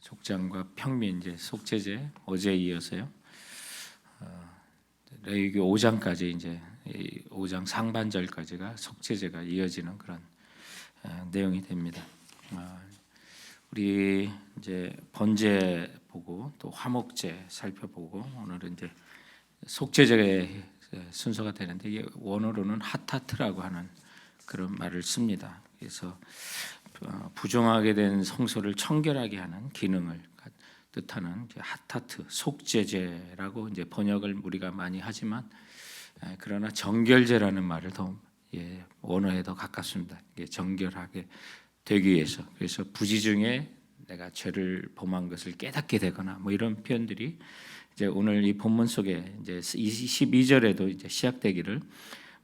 속장과 평민 이제 속죄제 어제 이어서요. 레위기 5장까지 이제 5장 상반절까지가 속죄제가 이어지는 그런 내용이 됩니다. 우리 이제 번제 보고 또 화목제 살펴보고 오늘은 이제 속죄제의 순서가 되는데 이게 원어로는 하타트라고 하는 그런 말을 씁니다. 그래서 부정하게 된 성소를 청결하게 하는 기능을 뜻하는 하타트 속죄제라고 이제 번역을 우리가 많이 하지만 그러나 정결제라는 말을 더 원어에 더 가깝습니다. 정결하게 되기 위해서. 그래서 부지 중에 내가 죄를 범한 것을 깨닫게 되거나 뭐 이런 표현들이 이제 오늘 이 본문 속에 이제 22절에도 이제 시작되기를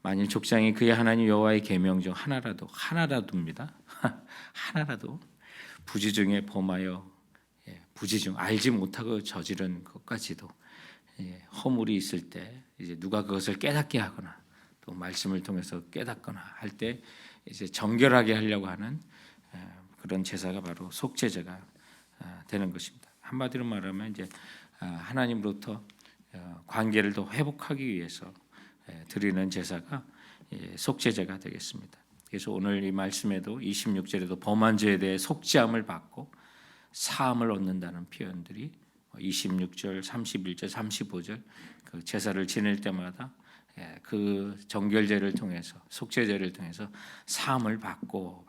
만일 족장이 그의 하나님 여호와의 계명 중 하나라도입니다. 하나라도 부지 중에 범하여 부지 중 알지 못하고 저지른 것까지도 허물이 있을 때 이제 누가 그것을 깨닫게 하거나 또 말씀을 통해서 깨닫거나 할 때 이제 정결하게 하려고 하는 그런 제사가 바로 속죄제가 되는 것입니다. 한마디로 말하면 이제 하나님으로부터 관계를 더 회복하기 위해서 드리는 제사가 속죄제가 되겠습니다. 그래서 오늘 이 말씀에도 26절에도 범한 죄에 대해 속죄함을 받고 사함을 얻는다는 표현들이 26절, 31절, 35절 그 제사를 지낼 때마다 그 정결제를 통해서 속죄제를 통해서 사함을 받고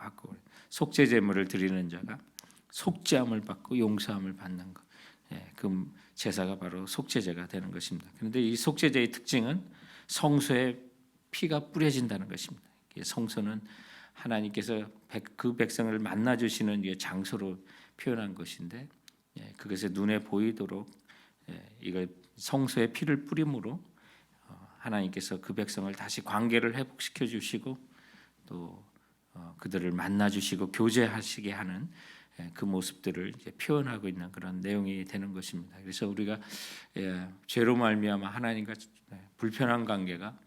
속죄제물을 드리는 자가 속죄함을 받고 용서함을 받는 것, 그 제사가 바로 속죄제가 되는 것입니다. 그런데 이 속죄제의 특징은 성소에 피가 뿌려진다는 것입니다. 성소는 하나님께서 그 백성을 만나 주시는 장소로 표현한 것인데 그것이 눈에 보이도록 이거 성소에 피를 뿌림으로 하나님께서 그 백성을 다시 관계를 회복시켜 주시고 또 그들을 만나 주시고 교제하시게 하는 그 모습들을 이제 표현하고 있는 그런 내용이 되는 것입니다. 그래서 우리가 죄로 말미암아 하나님과 불편한 관계가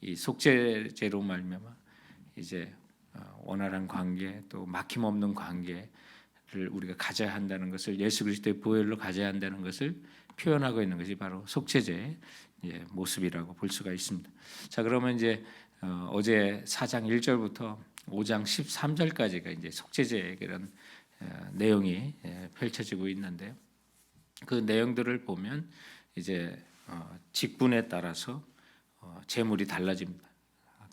이 속죄제로 말미암아 이제 원활한 관계 또 막힘없는 관계를 우리가 가져야 한다는 것을 예수 그리스도의 보혈로 가져야 한다는 것을 표현하고 있는 것이 바로 속죄제의 모습이라고 볼 수가 있습니다. 자, 그러면 이제 어제 4장 1절부터 5장 13절까지가 이제 속죄제의 그런 내용이 펼쳐지고 있는데요. 그 내용들을 보면 이제 직분에 따라서 제물이 달라집니다.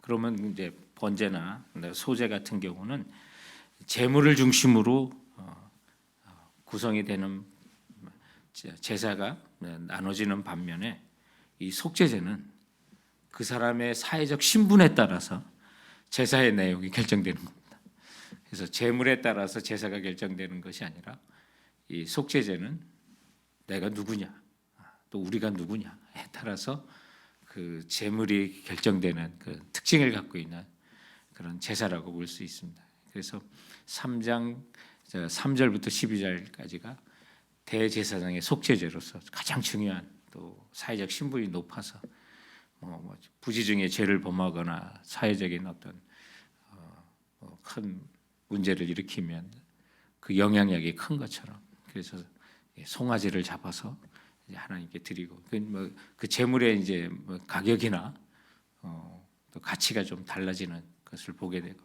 그러면 이제 번제나 소제 같은 경우는 제물을 중심으로 구성이 되는 제사가 나눠지는 반면에 이 속죄제는 그 사람의 사회적 신분에 따라서 제사의 내용이 결정되는 겁니다. 그래서 제물에 따라서 제사가 결정되는 것이 아니라 이 속죄제는 내가 누구냐 또 우리가 누구냐에 따라서 그 제물이 결정되는 그 특징을 갖고 있는 그런 제사라고 볼 수 있습니다. 그래서 3장 3절부터 12절까지가 대제사장의 속죄제로서 가장 중요한 또 사회적 신분이 높아서 부지 중에 죄를 범하거나 사회적인 어떤 큰 문제를 일으키면 그 영향력이 큰 것처럼 그래서 송아지를 잡아서 하나님께 드리고 그 제물의 이제 가격이나 또 가치가 좀 달라지는 것을 보게 되고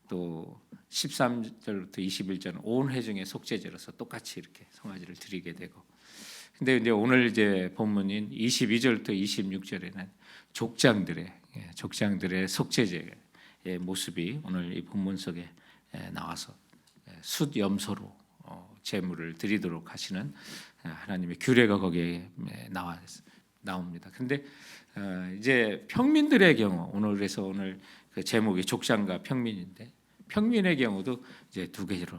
또 13절부터 21절은 온 회중의 속죄제로서 똑같이 이렇게 송아지를 드리게 되고 근데 이제 오늘 이제 본문인 22절부터 26절에는 족장들의 속죄제의 모습이 오늘 이 본문 속에 나와서 숫 염소로 제물을 드리도록 하시는 하나님의 규례가 거기에 나옵니다. 근데 이제 평민들의 경우 오늘 그 제목이 족장과 평민인데 평민의 경우도 이제 두 개로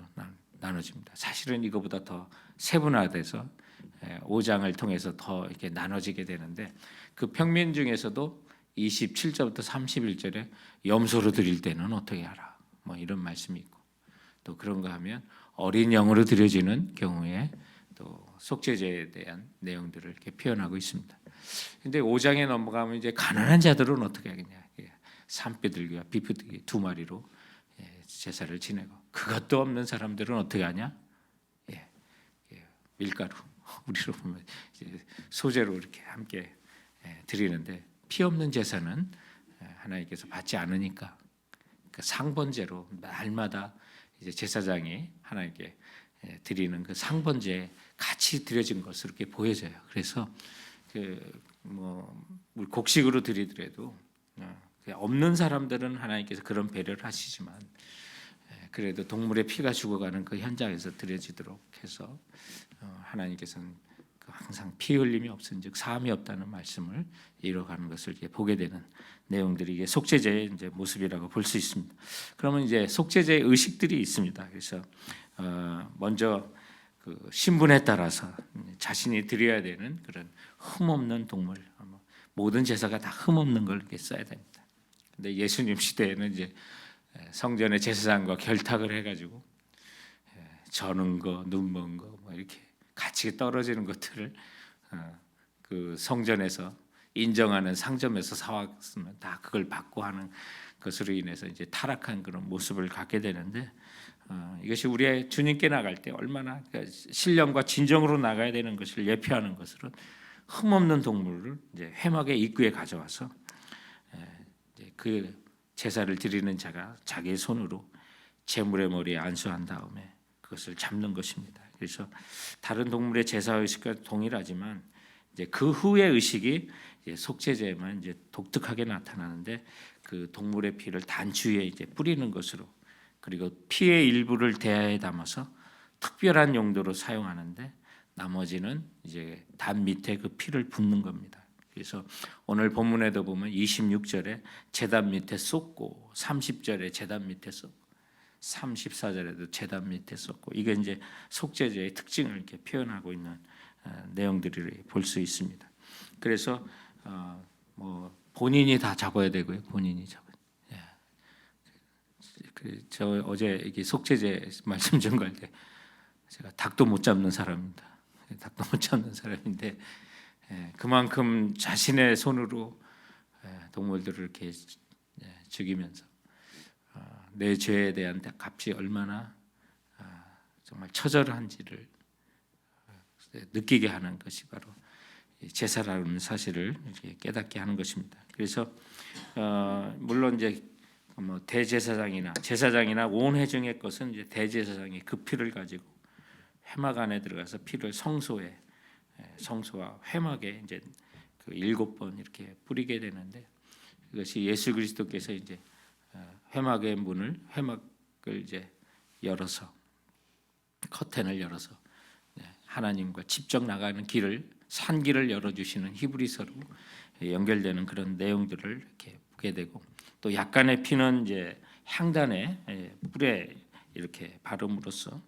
나눠집니다. 사실은 이거보다 더 세분화돼서 5장을 통해서 더 이렇게 나눠지게 되는데 그 평민 중에서도 27절부터 31절에 염소로 드릴 때는 어떻게 하라 뭐 이런 말씀이 있고 또 그런가 하면 어린 양으로 드려지는 경우에 또 속죄제에 대한 내용들을 이렇게 표현하고 있습니다. 근데 5장에 넘어가면 이제 가난한 자들은 어떻게 하겠냐? 산비둘기와 비프들기 2마리로 제사를 지내고 그것도 없는 사람들은 어떻게 하냐? 밀가루 우리로 보면 이제 소재로 이렇게 함께 드리는데 피 없는 제사는 하나님께서 받지 않으니까 그 상번제로 날마다 이제 제사장이 하나님께 드리는 그 상번제 같이 드려진 것으로 이렇게 보여져요. 그래서 우리 곡식으로 드리더라도 없는 사람들은 하나님께서 그런 배려를 하시지만 그래도 동물의 피가 죽어가는 그 현장에서 드려지도록 해서 하나님께서는 항상 피 흘림이 없은즉 사함이 없다는 말씀을 이뤄가는 것을 이제 보게 되는 내용들이 이게 속죄제의 이제 모습이라고 볼 수 있습니다. 그러면 이제 속죄제의 의식들이 있습니다. 그래서 먼저 그 신분에 따라서 자신이 드려야 되는 그런 흠없는 동물, 모든 제사가 다 흠없는 걸 이렇게 써야 됩니다. 근데 예수님 시대에는 이제 성전의 제사장과 결탁을 해가지고 저는 거, 눈 먼 거, 뭐 이렇게 같이 떨어지는 것들을 그 성전에서 인정하는 상점에서 사왔으면 다 그걸 받고 하는 것으로 인해서 이제 타락한 그런 모습을 갖게 되는데 이것이 우리의 주님께 나갈 때 얼마나 신령과 진정으로 나가야 되는 것을 예표하는 것으로 흠없는 동물을 이제 회막의 입구에 가져와서 그 제사를 드리는 자가 자기의 손으로 제물의 머리에 안수한 다음에 그것을 잡는 것입니다. 그래서 다른 동물의 제사 의식과 동일하지만 이제 그 후의 의식이 속죄제에만 이제 독특하게 나타나는데 그 동물의 피를 단추에 이제 뿌리는 것으로 그리고 피의 일부를 대야에 담아서 특별한 용도로 사용하는데 나머지는 이제 단 밑에 그 피를 붓는 겁니다. 그래서 오늘 본문에도 보면 26절에 제단 밑에 쏟고 30절에 제단 밑에 쏟고 34절에도 제단 밑에 쏟고 이게 이제 속죄제의 특징을 이렇게 표현하고 있는 내용들을 볼 수 있습니다. 그래서 뭐 본인이 다 잡아야 되고요. 본인이 잡아야. 저 어제 이게 속죄제 말씀 전갈 때 제가 닭도 못 잡는 사람입니다. 닭도 못 잡는 사람인데 그만큼 자신의 손으로 동물들을 이렇게 죽이면서 내 죄에 대한 값이 얼마나 정말 처절한지를 느끼게 하는 것이 바로 제사라는 사실을 깨닫게 하는 것입니다. 그래서 물론 이제 뭐 대제사장이나 제사장이나 온 회중의 것은 이제 대제사장이 그 피를 가지고 회막 안에 들어가서 피를 성소와 회막에 이제 그 7번 이렇게 뿌리게 되는데 이것이 예수 그리스도께서 이제 회막의 문을 회막을 이제 열어서 커튼을 열어서 하나님과 직접 나가는 길을 산길을 열어주시는 히브리서로 연결되는 그런 내용들을 이렇게 보게 되고 또 약간의 피는 이제 향단에 뿔에 이렇게 바름으로써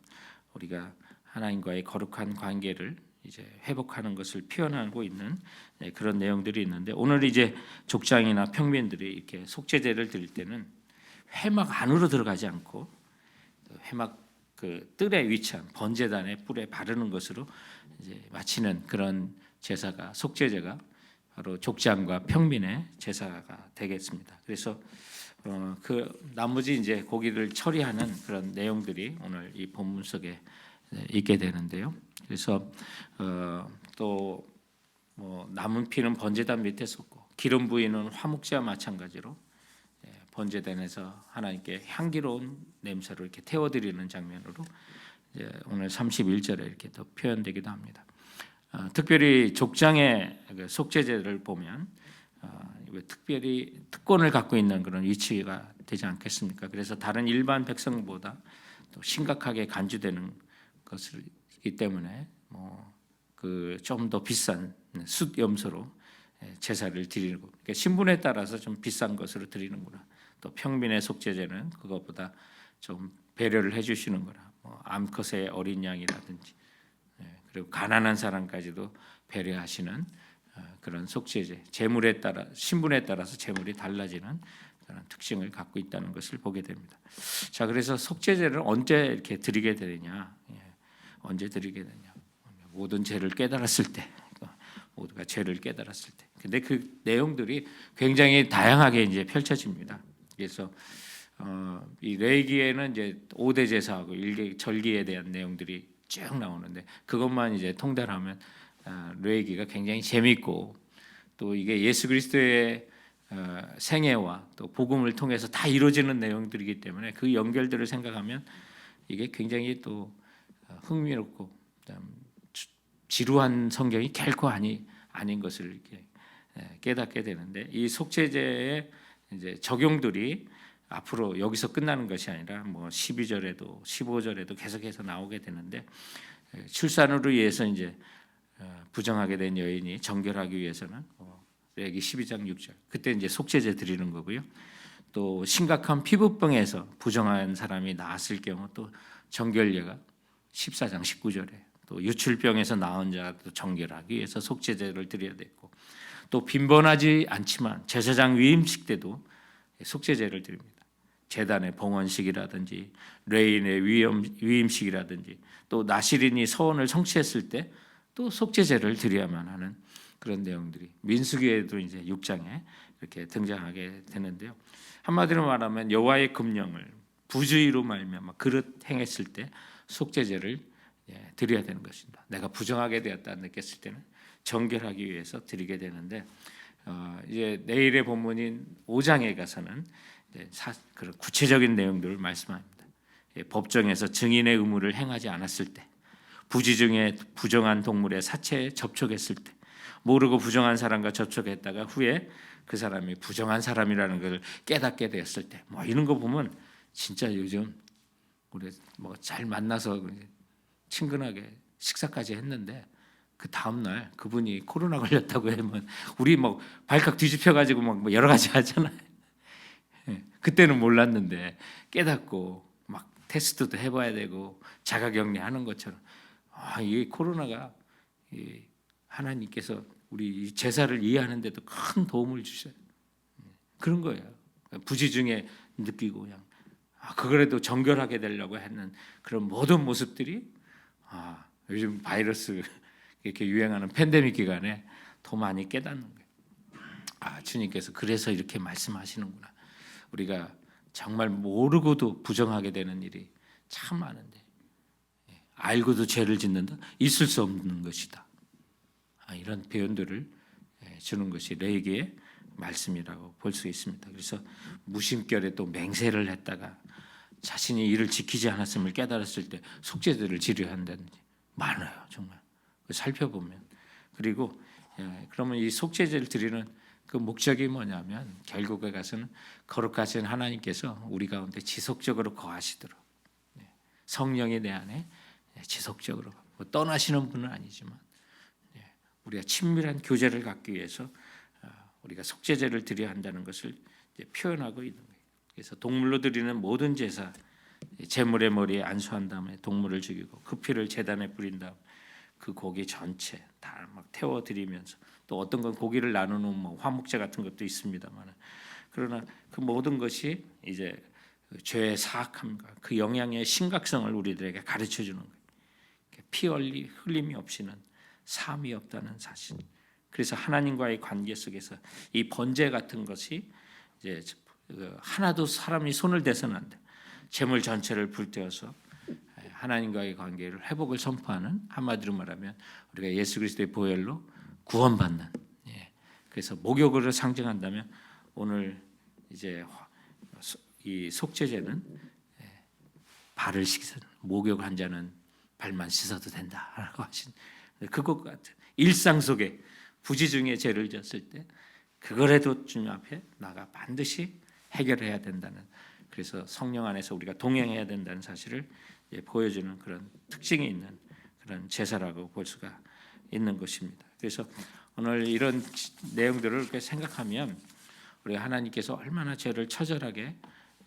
우리가 하나님과의 거룩한 관계를 이제 회복하는 것을 표현하고 있는 그런 내용들이 있는데 오늘 이제 족장이나 평민들이 이렇게 속죄제를 드릴 때는 회막 안으로 들어가지 않고 회막 그 뜰에 위치한 번제단의 뿔에 바르는 것으로 이제 마치는 그런 제사가 속죄제가 바로 족장과 평민의 제사가 되겠습니다. 그래서 그 나머지 이제 고기를 처리하는 그런 내용들이 오늘 이 본문 속에 있게 되는데요. 그래서 또 뭐 남은 피는 번제단 밑에 쏟고 기름 부이는 화목제와 마찬가지로 번제단에서 하나님께 향기로운 냄새로 이렇게 태워드리는 장면으로 이제 오늘 31절에 이렇게 또 표현되기도 합니다. 특별히 족장의 속죄제를 보면 특별히 특권을 갖고 있는 그런 위치가 되지 않겠습니까? 그래서 다른 일반 백성보다 또 심각하게 간주되는 것이기 때문에 그 좀 더 비싼 숫염소로 제사를 드리고 그러니까 신분에 따라서 좀 비싼 것으로 드리는구나. 또 평민의 속죄제는 그것보다 좀 배려를 해주시는 거라. 암컷의 어린 양이라든지 그리고 가난한 사람까지도 배려하시는 그런 속죄제, 재물에 따라 신분에 따라서 재물이 달라지는 그런 특징을 갖고 있다는 것을 보게 됩니다. 자, 그래서 속죄제를 언제 이렇게 드리게 되느냐? 언제 드리게 되냐? 모든 죄를 깨달았을 때, 모두가 죄를 깨달았을 때. 근데 그 내용들이 굉장히 다양하게 이제 펼쳐집니다. 그래서 이 레위기에는 이제 5대 제사하고 1개 절기에 대한 내용들이 쭉 나오는데 그것만 이제 통달하면 레위기가 굉장히 재미있고 또 이게 예수 그리스도의 생애와 또 복음을 통해서 다 이루어지는 내용들이기 때문에 그 연결들을 생각하면 이게 굉장히 또 흥미롭고 지루한 성경이 결코 아닌 것을 이렇게 깨닫게 되는데 이 속죄제의 이제 적용들이 앞으로 여기서 끝나는 것이 아니라 뭐 12절에도 15절에도 계속해서 나오게 되는데 출산으로 인해서 이제 부정하게 된 여인이 정결하기 위해서는 레위기 12장 6절 그때 이제 속죄제 드리는 거고요. 또 심각한 피부병에서 부정한 사람이 나았을 경우 또 정결례가 14장 19절에 또 유출병에서 나은 자도 정결하기 위해서 속죄제를 드려야 됐고 또 빈번하지 않지만 제사장 위임식 때도 속죄제를 드립니다. 제단의 봉헌식이라든지 레인의 위임식이라든지 또 나시린이 서원을 성취했을 때 또 속죄제를 드려야만 하는 그런 내용들이 민수기에도 이제 6장에 이렇게 등장하게 되는데요. 한마디로 말하면 여호와의 금령을 부주의로 말미암아 그릇 행했을 때 속죄제를 드려야 되는 것입니다. 내가 부정하게 되었다 느꼈을 때는 정결하기 위해서 드리게 되는데 이제 내일의 본문인 5장에 가서는 그런 구체적인 내용들을 말씀합니다. 법정에서 증인의 의무를 행하지 않았을 때, 부지 중에 부정한 동물의 사체에 접촉했을 때, 모르고 부정한 사람과 접촉했다가 후에 그 사람이 부정한 사람이라는 것을 깨닫게 되었을 때, 뭐 이런 거 보면 진짜 요즘 우리 뭐 잘 만나서 친근하게 식사까지 했는데 그 다음 날 그분이 코로나 걸렸다고 하면 우리 뭐 발칵 뒤집혀 가지고 막 여러 가지 하잖아요. 그때는 몰랐는데 깨닫고 막 테스트도 해봐야 되고 자가격리하는 것처럼 이 코로나가 하나님께서 우리 제사를 이해하는데도 큰 도움을 주셔요. 그런 거예요. 부지 중에 느끼고 그냥 그거라도 정결하게 되려고 하는 그런 모든 모습들이 요즘 바이러스 이렇게 유행하는 팬데믹 기간에 더 많이 깨닫는 거예요. 주님께서 그래서 이렇게 말씀하시는구나. 우리가 정말 모르고도 부정하게 되는 일이 참 많은데 알고도 죄를 짓는다? 있을 수 없는 것이다. 이런 표현들을 주는 것이 레위기의 말씀이라고 볼 수 있습니다. 그래서 무심결에 또 맹세를 했다가 자신이 이를 지키지 않았음을 깨달았을 때 속죄제를 지려야 한다든지 많아요. 정말 살펴보면. 그리고 그러면 이 속죄제를 드리는 그 목적이 뭐냐면 결국에 가서는 거룩하신 하나님께서 우리 가운데 지속적으로 거하시도록 성령이 내 안에 지속적으로 떠나시는 분은 아니지만 우리가 친밀한 교제를 갖기 위해서 우리가 속죄제를 드려야 한다는 것을 표현하고 있는 거예요. 그래서 동물로 드리는 모든 제사, 제물의 머리에 안수한 다음에 동물을 죽이고 그 피를 제단에 뿌린 다음 그 고기 전체 다 막 태워 드리면서 또 어떤 건 고기를 나누는 뭐 화목제 같은 것도 있습니다만 그러나 그 모든 것이 이제 죄의 사악함과 그 영향의 심각성을 우리들에게 가르쳐 주는 거예요. 피 흘림이 없이는 삶이 없다는 사실. 그래서 하나님과의 관계 속에서 이 번제 같은 것이 이제 하나도 사람이 손을 대서는 안 돼. 재물 전체를 불태워서 하나님과의 관계를 회복을 선포하는 한마디로 말하면 우리가 예수 그리스도의 보혈로 구원받는. 그래서 목욕을 상징한다면 오늘 이제 이 속죄제는 발을 씻는 목욕한 자는 발만 씻어도 된다라고 하신 그것 같은 일상 속에 부지 중에 죄를 졌을 때 그거라도 주님 앞에 나가 반드시 해결해야 된다는 그래서 성령 안에서 우리가 동행해야 된다는 사실을 보여주는 그런 특징이 있는 그런 제사라고 볼 수가 있는 것입니다. 그래서 오늘 이런 내용들을 이렇게 생각하면 우리 하나님께서 얼마나 죄를 처절하게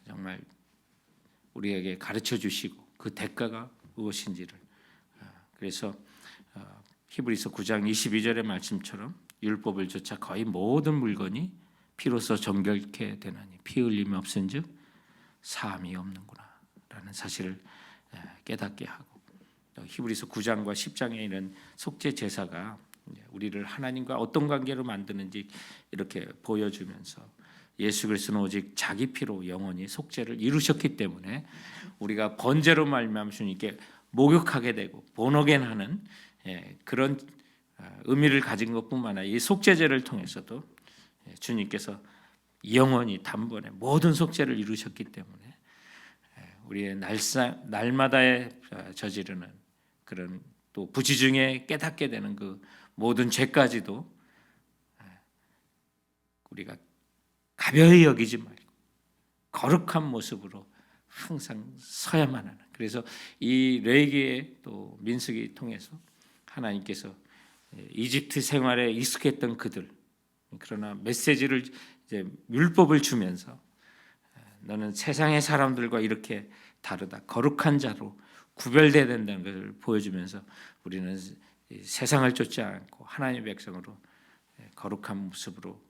정말 우리에게 가르쳐 주시고 그 대가가 무엇인지를 그래서 히브리서 9장 22절의 말씀처럼 율법을 조차 거의 모든 물건이 피로써 정결케 되나니 피 흘림이 없은즉 사함이 없는구나라는 사실을 깨닫게 하고 또 히브리서 9장과 10장에 있는 속죄 제사가 우리를 하나님과 어떤 관계로 만드는지 이렇게 보여주면서 예수 그리스도는 오직 자기 피로 영원히 속죄를 이루셨기 때문에 우리가 번제로 말미암아 주님께 목욕하게 되고 본어겐하는 그런 의미를 가진 것뿐만 아니라 이 속죄제를 통해서도 주님께서 영원히 단번에 모든 속죄를 이루셨기 때문에 우리의 날마다의 저지르는 그런 또 부지 중에 깨닫게 되는 그 모든 죄까지도 우리가 가벼이 여기지 말고 거룩한 모습으로 항상 서야만 하는. 그래서 이 레위기의 또 민수기 통해서 하나님께서 이집트 생활에 익숙했던 그들, 그러나 메시지를 이제 율법을 주면서 너는 세상의 사람들과 이렇게 다르다, 거룩한 자로 구별돼야 된다는 것을 보여주면서 우리는 세상을 쫓지 않고 하나님의 백성으로 거룩한 모습으로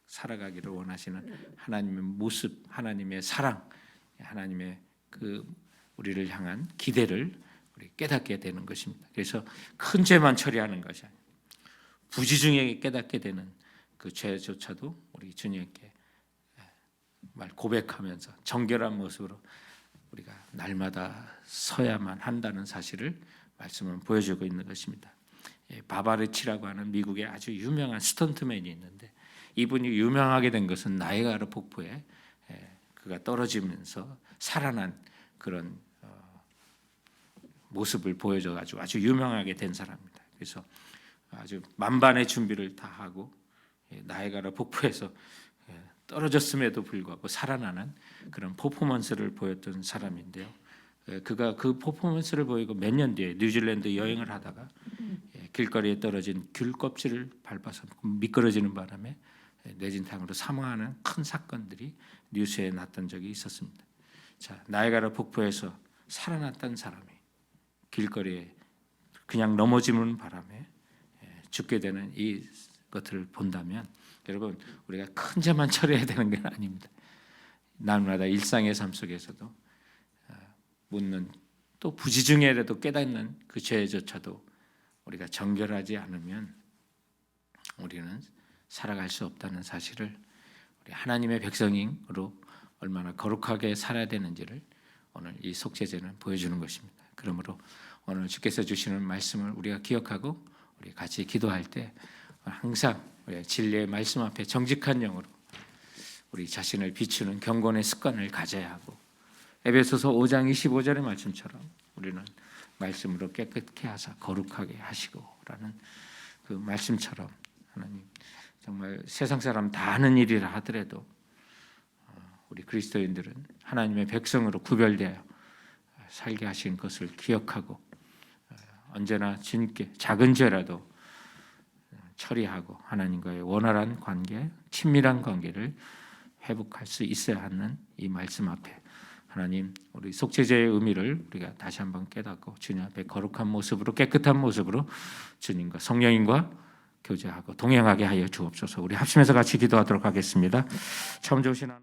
살아가기를 원하시는 하나님의 모습, 하나님의 사랑, 하나님의 그 우리를 향한 기대를 우리 깨닫게 되는 것입니다. 그래서 큰 죄만 처리하는 것이 아니라 부지 중에 깨닫게 되는 그 죄조차도 우리 주님께 말 고백하면서 정결한 모습으로 우리가 날마다 서야만 한다는 사실을 말씀은 보여주고 있는 것입니다. 바바르치라고 하는 미국의 아주 유명한 스턴트맨이 있는데 이분이 유명하게 된 것은 나이아가라 폭포에 그가 떨어지면서 살아난 그런 모습을 보여줘가지고 아주 유명하게 된 사람입니다. 그래서 아주 만반의 준비를 다 하고 나이아가라 폭포에서 떨어졌음에도 불구하고 살아나는 그런 퍼포먼스를 보였던 사람인데요. 그가 그 퍼포먼스를 보이고 몇 년 뒤에 뉴질랜드 여행을 하다가 길거리에 떨어진 귤 껍질을 밟아서 미끄러지는 바람에 뇌진탕으로 사망하는 큰 사건들이 뉴스에 났던 적이 있었습니다. 자, 나이아가라 폭포에서 살아났던 사람이 길거리에 그냥 넘어지는 바람에 죽게 되는 이 것들을 본다면 여러분 우리가 큰 죄만 처리해야 되는 건 아닙니다. 날마다 일상의 삶 속에서도 묻는 또 부지 중에라도 깨닫는 그 죄조차도 우리가 정결하지 않으면 우리는 살아갈 수 없다는 사실을 우리 하나님의 백성으로 얼마나 거룩하게 살아야 되는지를 오늘 이 속죄제는 보여주는 것입니다. 그러므로 오늘 주께서 주시는 말씀을 우리가 기억하고 우리 같이 기도할 때 항상 우리 진리의 말씀 앞에 정직한 영으로 우리 자신을 비추는 경건의 습관을 가져야 하고 에베소서 5장 25절의 말씀처럼 우리는 말씀으로 깨끗게 하사 거룩하게 하시고라는 그 말씀처럼 하나님 정말 세상 사람 다 하는 일이라 하더라도 우리 그리스도인들은 하나님의 백성으로 구별되어 살게 하신 것을 기억하고 언제나 주님께 작은 죄라도 처리하고 하나님과의 원활한 관계, 친밀한 관계를 회복할 수 있어야 하는 이 말씀 앞에 하나님 우리 속죄제의 의미를 우리가 다시 한번 깨닫고 주님 앞에 거룩한 모습으로 깨끗한 모습으로 주님과 성령님과 교제하고 동행하게 하여 주옵소서. 우리 합심해서 같이 기도하도록 하겠습니다. 참 좋으신 하나님